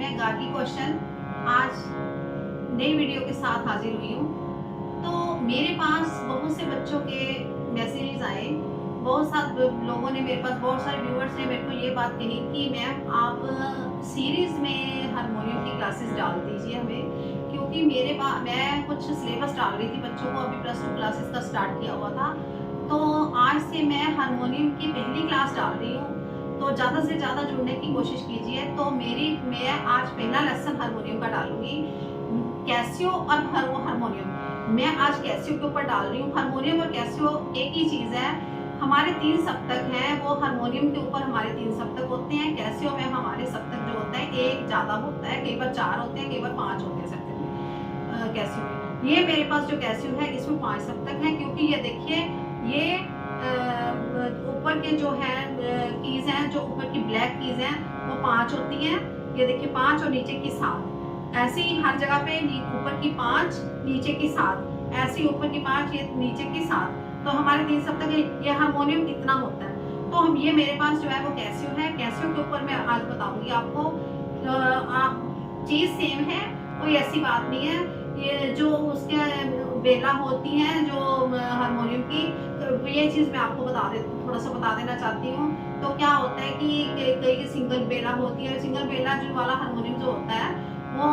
मैं गार्गी क्वेश्चन आज नई वीडियो के साथ हाजिर हुई हूँ। तो मेरे पास बहुत से बच्चों के मैसेजेस आए, बहुत सारे लोगों ने मेरे पास, बहुत सारे व्यूअर्स ने मेरे को ये बात कही कि मैम आप सीरीज़ में हारमोनियम की क्लासेस डाल दीजिए हमें, क्योंकि मैं कुछ सिलेबस डाल रही थी बच्चों को, अभी +2 क्लासेस का स्टार्ट किया हुआ था। तो आज से मैं हारमोनियम की पहली क्लास डाल रही हूँ, तो ज़्यादा से ज़्यादा जुड़ने की कोशिश कीजिए। तो मैं आज पहला लेसन हारमोनियम का डालूँगी, कैसियो और हारमोनियम। मैं आज कैसियो के ऊपर डाल रही हूँ। हारमोनियम और कैसियो एक ही चीज़ है। हमारे 3 सप्तक हैं, वो हारमोनियम के ऊपर हमारे 3 सप्तक होते हैं, कैसियो में हमारे सप्तक जो होता है 1 ज़्यादा होता है, कई बार 4 होते हैं, कई बार 5 होते हैं सप्तक में कैसियो में। ये मेरे पास जो कैसियो है इसमें 5 सप्तक हैं, क्योंकि ये देखिए ये ऊपर के जो है कीज हैं, जो ऊपर की ब्लैक कीज हैं वो 5 होती हैं। ये देखिए 5 और नीचे की 7, ऐसे ही हर जगह पे ऊपर की 5 नीचे की 7, ऐसे ही ऊपर की 5 ये नीचे की 7। तो हमारे 3 सप्तक ये हारमोनियम इतना होता है। तो हम ये मेरे पास जो है वो कैसियो है। कैसियो के ऊपर मैं आज बताऊंगी आपको। चीज सेम है, कोई ऐसी बात नहीं है। ये जो उसके बेला होती हैं जो हारमोनियम की, तो ये चीज़ मैं आपको थोड़ा सा बता देना चाहती हूँ। तो क्या होता है कि कई सिंगल बेला होती है। सिंगल बेला जो वाला हारमोनियम जो होता है वो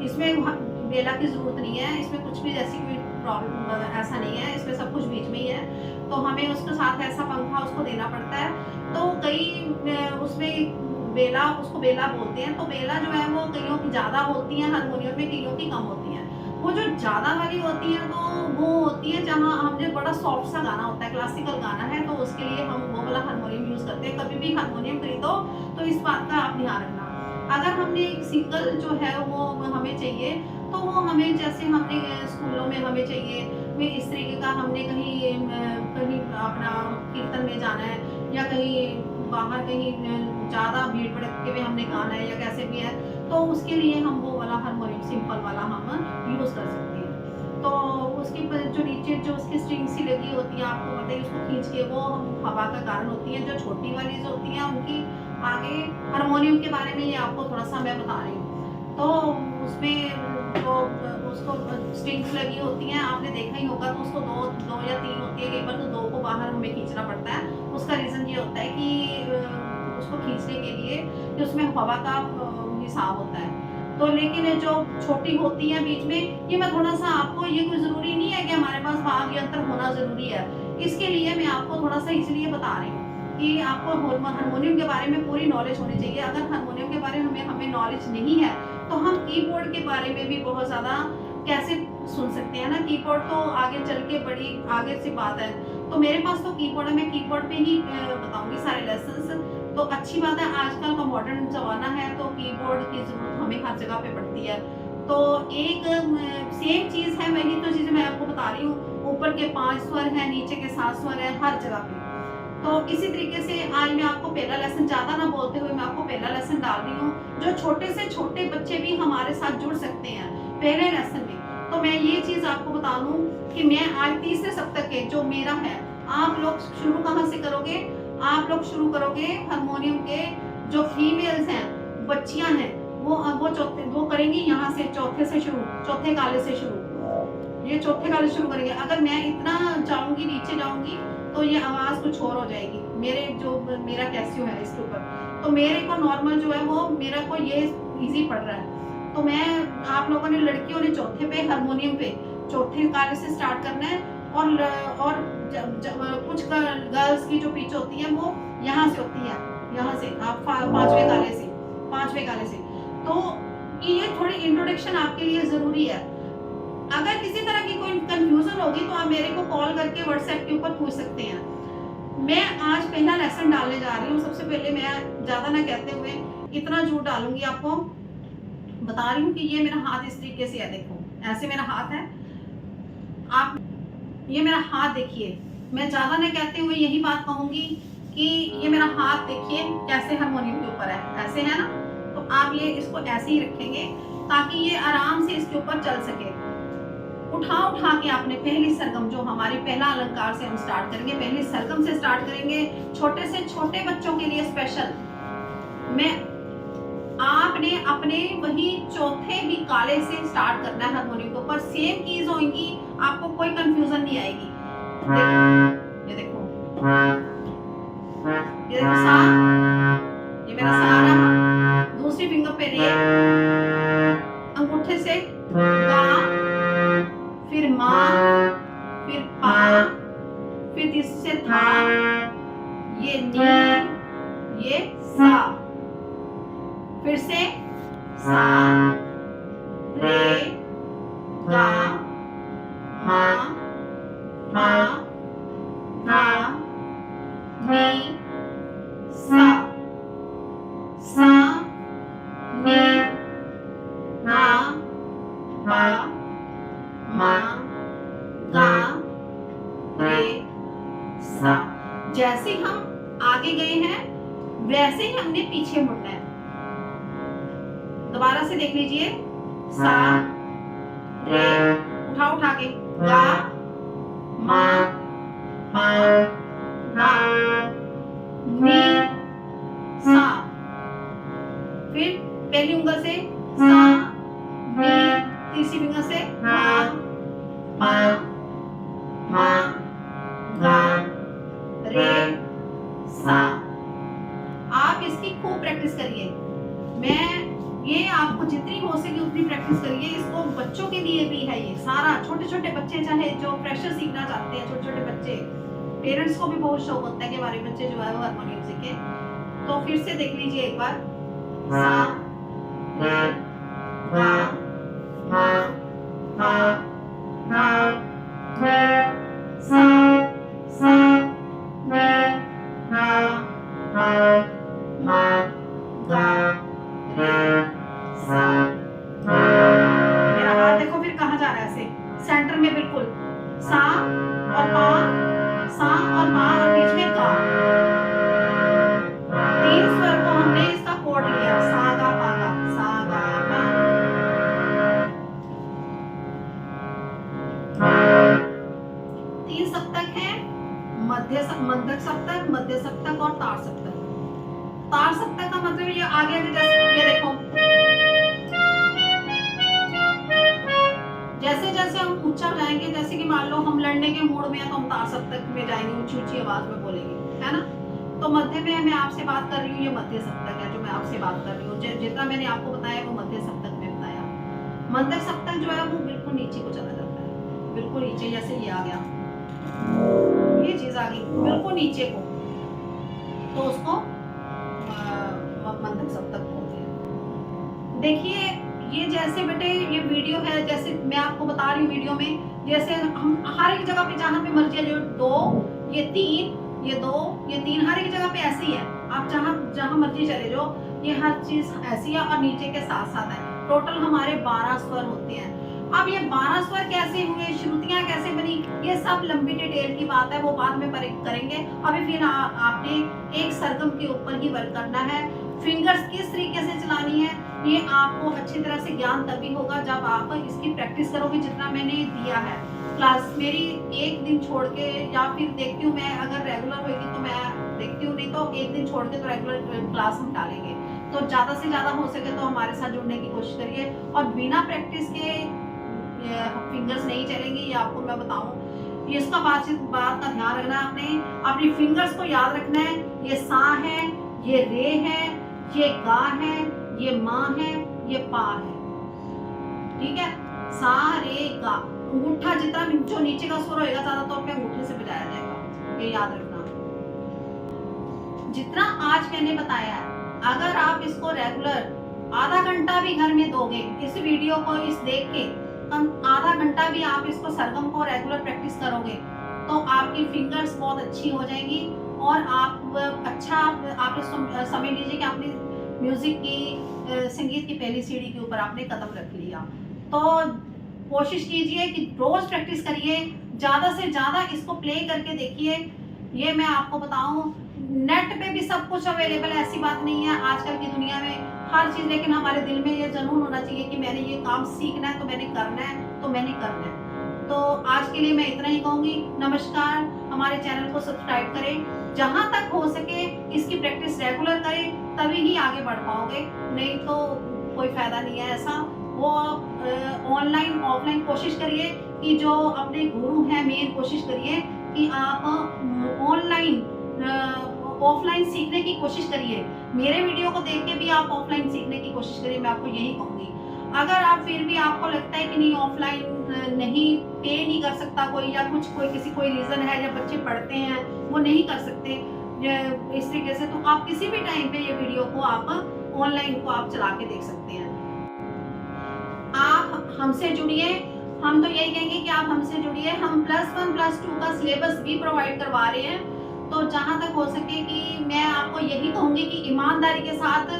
इसमें बेला की ज़रूरत नहीं है, इसमें कुछ भी ऐसी कोई प्रॉब्लम ऐसा नहीं है, इसमें सब कुछ बीच में ही है। तो हमें उसके साथ ऐसा पंखा उसको देना पड़ता है। तो कई उसमें उसको बेला बोलते हैं। तो बेला जो है वो कईयों की ज़्यादा होती है हारमोनियम में, कईयों की कम होती है। वो जो ज़्यादा वाली होती है तो वो होती है जहाँ हमने बड़ा सॉफ्ट सा गाना होता है, क्लासिकल गाना है, तो उसके लिए हम वो वाला हारमोनियम यूज़ करते हैं। कभी भी हारमोनियम खरीदो तो इस बात का आप ध्यान रखना। अगर हमने एक सिंगल जो है वो हमें चाहिए, तो वो हमें जैसे हमने स्कूलों में हमें चाहिए इस तरीके का, हमने कहीं कहीं अपना कीर्तन में जाना है या कहीं बाहर कहीं ज़्यादा भीड़ भड़के में हमने गाना है या कैसे भी है, तो उसके लिए हम वो वाला हारमोनियम सिंपल वाला हम यूज़ कर सकते हैं। तो उसकी जो नीचे जो उसकी स्ट्रिंग सी लगी होती है, आपको पता है, उसको खींच के वो हवा का कारण होती है। जो छोटी वाली जो होती है उनकी आगे हारमोनियम के बारे में ये आपको थोड़ा सा मैं बता रही हूँ। तो उसमें जो उसको स्ट्रिंग्स लगी होती हैं, आपने देखा ही होगा, तो उसको दो या 3 होती है, कई बार तो 2 को बाहर हमें खींचना पड़ता है। उसका रीज़न ये होता है कि उसको खींचने के लिए कि उसमें हवा का हिसाब होता है। तो लेकिन जो छोटी होती है बीच में, ये मैं थोड़ा सा आपको, ये कोई ज़रूरी नहीं है कि हमारे पास भाग यंत्र होना ज़रूरी है। इसके लिए मैं आपको थोड़ा सा इसलिए बता रही हूँ कि आपको हारमोनियम के बारे में पूरी नॉलेज होनी चाहिए। अगर हारमोनियम के बारे में हमें नॉलेज नहीं है, तो हम कीबोर्ड के बारे में भी बहुत ज़्यादा कैसे सुन सकते हैं ना। कीबोर्ड तो आगे चल के बड़ी आगे से बात है। तो मेरे पास तो कीबोर्ड है, मैं कीबोर्ड पे ही बताऊंगी सारे लेसन्स। तो अच्छी बात है, आजकल का मॉडर्न ज़माना है, तो कीबोर्ड की ज़रूरत हमें हर जगह पे पड़ती है। तो एक सेम चीज़ है, वही तो चीज़ मैं आपको बता रही हूँ। ऊपर के 5 स्वर हैं, नीचे के 7 स्वर हैं हर जगह पे। तो इसी तरीके से आज मैं आपको पहला लेसन, ज़्यादा ना बोलते हुए मैं आपको पहला लेसन डाल रही हूँ, जो छोटे से छोटे बच्चे भी हमारे साथ जुड़ सकते हैं पहले लेसन में। तो मैं ये चीज़ आपको बता दूँ कि मैं आज तीसरे सप्तक के जो मेरा है, आप लोग शुरू कहाँ से करोगे? आप लोग शुरू करोगे हारमोनियम के जो फीमेल्स हैं, बच्चियां हैं, वो करेंगी यहाँ से, चौथे से शुरू, चौथे काले से शुरू, ये चौथे काले शुरू करेंगे। अगर मैं इतना जाऊंगी, नीचे जाऊंगी, तो ये आवाज कुछ और हो जाएगी। मेरा कैसियो है इसके ऊपर, तो मेरे को नॉर्मल जो है वो मेरा को ये इजी पड़ रहा है। तो मैं, आप लोगों ने, लड़कियों ने चौथे पे हारमोनियम पे चौथे काले से स्टार्ट करना है। और कुछ गर्ल्स की जो पिच होती है वो यहाँ से होती है, यहाँ से आप 5वें काले से। तो ये थोड़ी इंट्रोडक्शन आपके लिए जरूरी है। अगर किसी तरह की कोई कंफ्यूजन होगी तो आप मेरे को कॉल करके व्हाट्सएप के ऊपर पूछ सकते हैं। मैं आज पहला लेसन डालने जा रही हूँ। सबसे पहले मैं ज़्यादा ना कहते हुए इतना झूठ डालूंगी, आपको बता रही हूँ कि ये मेरा हाथ इस तरीके से है, देखो ऐसे मेरा हाथ है। आप ये मेरा हाथ देखिए, मैं ज़्यादा ना कहते हुए यही बात कहूँगी कि ये मेरा हाथ देखिए कैसे हारमोनियम के ऊपर है, ऐसे है ना। तो आप ये इसको ऐसे ही रखेंगे ताकि ये आराम से इसके ऊपर चल सके। उठा के आपने पहली सरगम, जो हमारी पहला अलंकार से हम स्टार्ट करेंगे, पहली सरगम से स्टार्ट करेंगे। छोटे से छोटे बच्चों के लिए स्पेशल मैं आप आपने अपने वही चौथे भी काले से स्टार्ट करना है हारमोनियम के ऊपर। सेम कीज होंगी, आपको कोई कंफ्यूजन नहीं आएगी। देखो, ये देखो सा, ये मेरा सा रहा। दूसरी फिंगर पे रे, अंगूठे से गा, फिर मा, फिर पा, फिर तीसरे से था, ये नी, ये सा, फिर से सा, रे, गा, मा, पा, धा, नी, सा, सा, नी, धा, पा, मा, गा, रे, सा। जैसे हम आगे गए हैं वैसे ही हमने पीछे मुड़ना है। दोबारा से देख लीजिए, सा, रे, उठा के, गा, मा, पा, धा, नी, सा, फिर पहली उंगल से सा, नी, तीसरी फिंगर से पा, पा, मा, गा, रे, सा। आप इसकी खूब प्रैक्टिस करिए। ये आपको जितनी हो सके उतनी प्रैक्टिस करिए। इसको बच्चों के लिए भी है, ये सारा छोटे छोटे बच्चे चाहे जो फ्रेशर सीखना चाहते हैं, छोटे छोटे बच्चे, पेरेंट्स को भी बहुत शौक होता है कि हमारे बच्चे जो है वो हारमोनियम सीखे। तो फिर से देख लीजिए एक बार, सा, रे, गा, मा, पा, धा, रे, सा, सा, रे, गा, मा, पा, धा, रे, सा। मेरा हाथ देखो फिर कहाँ जा रहा है, ऐसे सेंटर में बिल्कुल, सा और पा, सा और पा और बीच में गा। तीन स्वर को हमने इसका कोड लिया, सा गा पा गा, सा गा पा। तीन सप्तक है, मध्यक सप्तक, मध्य सप्तक और तार सप्तक। तार सप्तक का मतलब ये आगे जैसे ये देखो, जैसे जैसे हम ऊंचा जाएंगे, जैसे कि मान लो हम लड़ने के मूड में हैं तो हम तार सप्तक में जाएंगे, ऊंची ऊंची आवाज में बोलेंगे, है ना। तो मध्य में मैं आपसे बात कर रही हूँ, ये मध्य सप्तक है जो मैं आपसे बात कर रही हूँ। जितना मैंने आपको बताया वो मध्य सप्तक में बताया। मध्य सप्तक जो है वो बिल्कुल नीचे को चला जाता है, बिल्कुल नीचे, जैसे ये आ गया, ये चीज आ गई बिल्कुल नीचे को, तो उसको मध्यक सप्तक बोलते हैं। देखिए ये जैसे बेटे ये वीडियो है, जैसे मैं आपको बता रही हूँ वीडियो में, जैसे हम हर एक जगह पे जहाँ पे मर्जी है, जो दो, ये तीन, ये दो, ये तीन, हर एक जगह पे ऐसे ही है। आप जहाँ मर्जी चले जाओ, ये हर चीज ऐसी है और नीचे के साथ साथ है। टोटल हमारे 12 स्वर होते हैं। अब ये 12 स्वर कैसे हुए, श्रुतियां कैसे बनी, ये सब लंबी डिटेल की बात है, वो बाद में करेंगे। अभी फिर आपने एक सरगम के ऊपर ही वर्क करना है। फिंगर्स किस तरीके से चलानी है ये आपको अच्छी तरह से ज्ञान तभी होगा जब आप इसकी प्रैक्टिस करोगे, जितना मैंने दिया है। क्लास मेरी एक दिन छोड़ के, या फिर देखती हूँ मैं, अगर रेगुलर होगी तो मैं देखती हूँ, नहीं तो एक दिन छोड़ के तो रेगुलर क्लास हम डालेंगे। तो ज्यादा से ज्यादा हो सके तो हमारे साथ जुड़ने की कोशिश करिए। और बिना प्रैक्टिस के फिंगर्स नहीं चलेंगी, ये आपको मैं बताऊं। इसका बात का ध्यान रखना है आपने, अपनी फिंगर्स को याद रखना है। ये सा है, ये रे है, ये गा है, ये माँ है, ये पा है, ठीक है। सा रे गा, अंगूठा जितना जो नीचे का स्वर होएगा ज्यादा तौर पे अंगूठे से बजाया जाएगा, ये याद रखना। जितना आज मैंने बताया है, अगर आप इसको रेगुलर आधा घंटा भी घर में दोगे, इस वीडियो को इस देख के आधा घंटा भी आप इसको सरगम को रेगुलर प्रैक्टिस करोगे, तो आपकी फिंगर्स बहुत अच्छी हो जाएंगी। और आप अच्छा आप समझ लीजिए कि आपने म्यूजिक की संगीत की पहली सीढ़ी के ऊपर आपने कदम रख लिया। तो कोशिश कीजिए कि रोज प्रैक्टिस करिए, ज्यादा से ज्यादा इसको प्ले करके देखिए। ये मैं आपको बताऊं, नेट पे भी सब कुछ अवेलेबल है, ऐसी बात नहीं है आजकल की दुनिया में हर चीज, लेकिन हमारे दिल में ये जुनून होना चाहिए कि मैंने ये काम सीखना है, तो मैंने करना है, तो मैंने करना है। तो आज के लिए मैं इतना ही कहूंगी। नमस्कार। हमारे चैनल को सब्सक्राइब करें, जहां तक हो सके इसकी प्रैक्टिस रेगुलर करें, तभी ही आगे बढ़ पाओगे, नहीं तो कोई फ़ायदा नहीं है ऐसा। वो ऑनलाइन ऑफ़लाइन कोशिश करिए कि जो अपने गुरु हैं मेन कोशिश करिए कि आप ऑनलाइन ऑफ़लाइन सीखने की कोशिश करिए। मेरे वीडियो को देख के भी आप ऑफ़लाइन सीखने की कोशिश करिए, मैं आपको यही कहूँगी। अगर आप फिर भी आपको लगता है कि नहीं ऑफ़लाइन नहीं पे नहीं कर सकता कोई, या कुछ कोई रीज़न है, या बच्चे पढ़ते हैं वो नहीं कर सकते इस तरीके से, तो आप किसी भी टाइम पे ये वीडियो को आप ऑनलाइन को आप चला के देख सकते हैं। आप हमसे जुड़िए, हम तो यही कहेंगे कि आप हमसे जुड़िए। हम +1 +2 का सिलेबस भी प्रोवाइड करवा रहे हैं। तो जहाँ तक हो सके कि मैं आपको यही कहूँगी कि ईमानदारी के साथ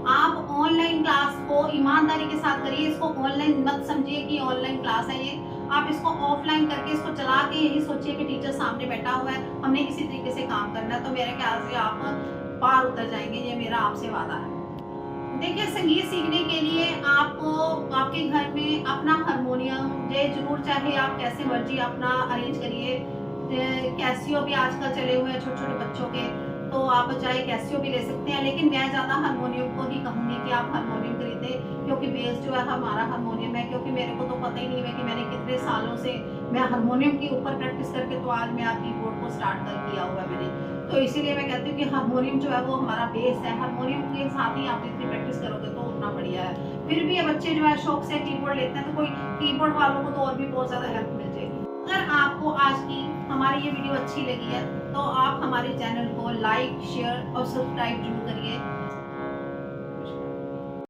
आप ऑनलाइन क्लास को ईमानदारी के साथ करिए। इसको ऑनलाइन मत समझिए कि ऑनलाइन क्लास है ये। आप इसको ऑफलाइन करके इसको चला के यही सोचिए कि टीचर सामने बैठा हुआ है, हमने इसी तरीके से काम करना है, तो मेरे ख्याल से आप पार उतर जाएँगे, ये मेरा आपसे वादा है। देखिए, संगीत सीखने के लिए आपको आपके घर में अपना हारमोनियम ये ज़रूर, चाहे आप कैसे मर्ज़ी अपना अरेंज करिए। कैसियो भी आजकल चले हुए हैं छोटे-छोटे बच्चों के, तो आप चाहे कैसियो भी ले सकते हैं, लेकिन मैं ज़्यादा हारमोनियम को ही कहूँगी कि आप हारमोनियम खरीदें, क्योंकि बेस जो है हमारा हारमोनियम है। क्योंकि मेरे को तो पता ही नहीं है कि मैंने कितने सालों से मैं हारमोनियम के ऊपर प्रैक्टिस करके तो आज मैं कीबोर्ड को स्टार्ट कर किया हुआ है मैंने। तो इसीलिए मैं कहती हूँ कि हारमोनियम जो है वो हमारा बेस है। हारमोनियम के साथ ही आप जितनी प्रैक्टिस करोगे तो उतना बढ़िया है। फिर भी ये बच्चे जो है शौक से कीबोर्ड लेते हैं, तो कोई कीबोर्ड वालों को तो और भी बहुत ज़्यादा हेल्प मिल जाएगी। अगर आपको आज की हमारी ये वीडियो अच्छी लगी है तो आप हमारे चैनल को लाइक, शेयर और सब्सक्राइब जरूर करिए।